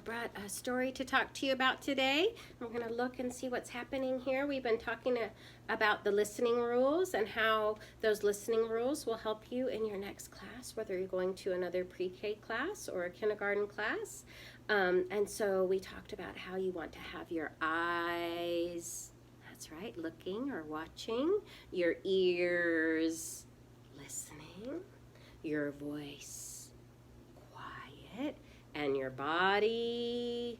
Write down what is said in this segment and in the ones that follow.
I brought a story to talk to you about today. We're going to look and see what's happening here. We've been talking about the listening rules and how those listening rules will help you in your next class, whether you're going to another pre-K class or a kindergarten class. And so we talked about how you want to have your eyes, that's right, looking or watching, your ears listening, your voice quiet, and your body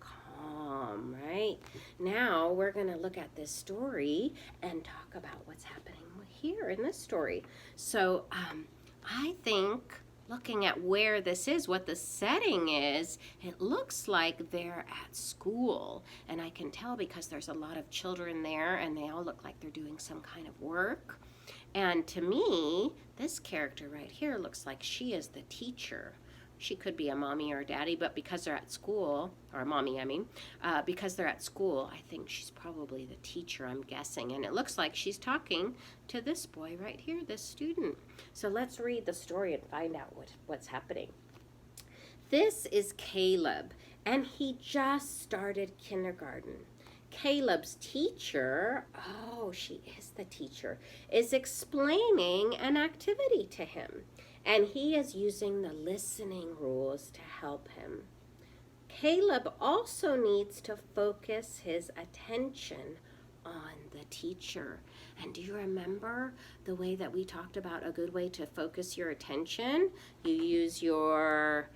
calm, right? Now we're going to look at this story and talk about what's happening here in this story. So I think looking at where this is, what the setting is, it looks like they're at school. And I can tell because there's a lot of children there and they all look like they're doing some kind of work. And to me, this character right here looks like she is the teacher. She could be a mommy or a daddy, but because they're at school, or a mommy, because they're at school, I think she's probably the teacher, I'm guessing. And it looks like she's talking to this boy right here, this student. So let's read the story and find out what's happening. This is Caleb, and he just started kindergarten. Caleb's teacher, she is the teacher, is explaining an activity to him. And he is using the listening rules to help him. Caleb also needs to focus his attention on the teacher. And do you remember the way that we talked about a good way to focus your attention? You use your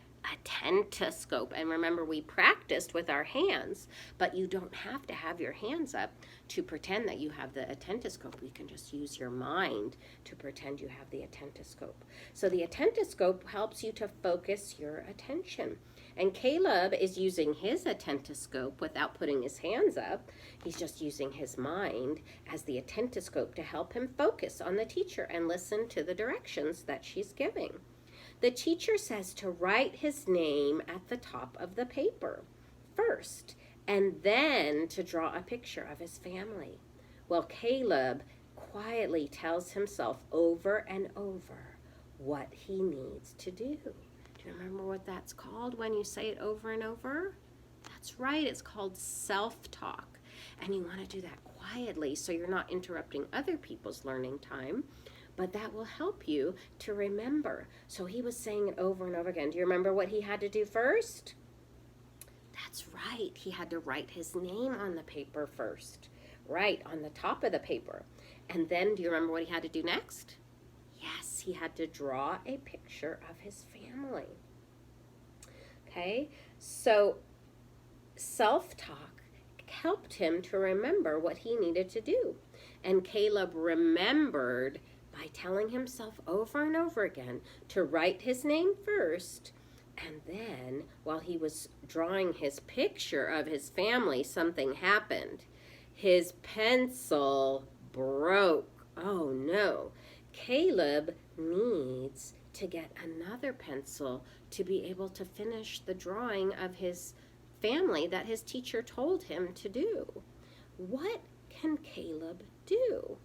attentoscope. And remember, we practiced with our hands, but you don't have to have your hands up to pretend that you have the attentoscope. You can just use your mind to pretend you have the attentoscope. So the attentoscope helps you to focus your attention. And Caleb is using his attentoscope without putting his hands up. He's just using his mind as the attentoscope to help him focus on the teacher and listen to the directions that she's giving. The teacher says to write his name at the top of the paper first, and then to draw a picture of his family. Well, Caleb quietly tells himself over and over what he needs to do. Do you remember what that's called when you say it over and over? That's right, it's called self-talk. And you want to do that quietly so you're not interrupting other people's learning time. But that will help you to remember. So he was saying it over and over again. Do you remember what he had to do first? That's right. He had to write his name on the paper first. Right, on the top of the paper. And then, do you remember what he had to do next? Yes, he had to draw a picture of his family. Okay, so self-talk helped him to remember what he needed to do. And Caleb remembered by telling himself over and over again to write his name first, and then while he was drawing his picture of his family, something happened. His pencil broke. Oh no. Caleb needs to get another pencil to be able to finish the drawing of his family that his teacher told him to do. What can Caleb do?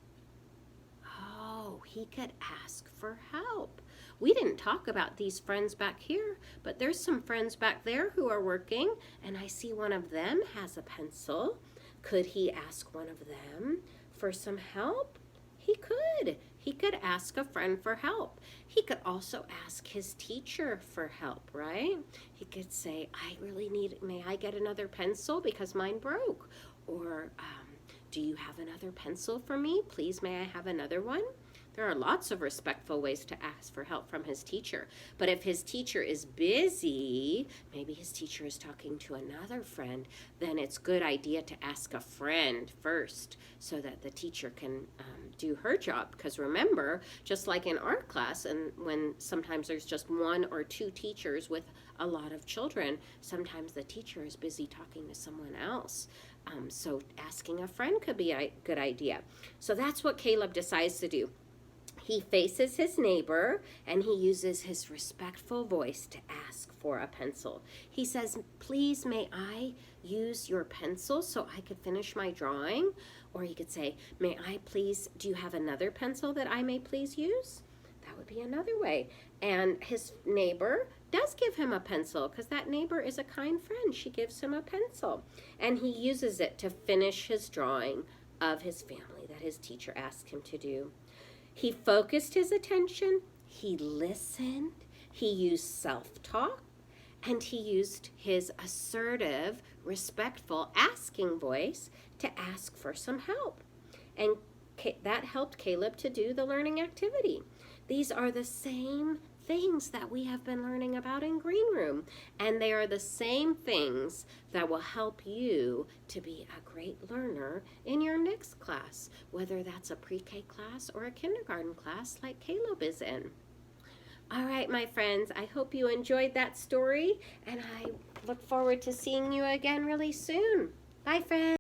He could ask for help. We didn't talk about these friends back here, but there's some friends back there who are working, and I see one of them has a pencil. Could he ask one of them for some help? He could. He could ask a friend for help. He could also ask his teacher for help, right? He could say, may I get another pencil because mine broke? Or, do you have another pencil for me? Please, may I have another one? There are lots of respectful ways to ask for help from his teacher. But if his teacher is busy, maybe his teacher is talking to another friend, then it's a good idea to ask a friend first so that the teacher can do her job. Because remember, just like in art class, and when sometimes there's just one or two teachers with a lot of children, sometimes the teacher is busy talking to someone else. So asking a friend could be a good idea. So that's what Caleb decides to do. He faces his neighbor and he uses his respectful voice to ask for a pencil. He says, please, may I use your pencil so I could finish my drawing? Or he could say, may I please, do you have another pencil that I may please use? That would be another way. And his neighbor does give him a pencil because that neighbor is a kind friend. She gives him a pencil, and he uses it to finish his drawing of his family that his teacher asked him to do. He focused his attention, he listened, he used self-talk, and he used his assertive, respectful asking voice to ask for some help. And that helped Caleb to do the learning activity. These are the same things that we have been learning about in Green Room, and they are the same things that will help you to be a great learner in your next class, whether that's a pre-K class or a kindergarten class like Caleb is in. All right, my friends, I hope you enjoyed that story, and I look forward to seeing you again really soon. Bye, friends.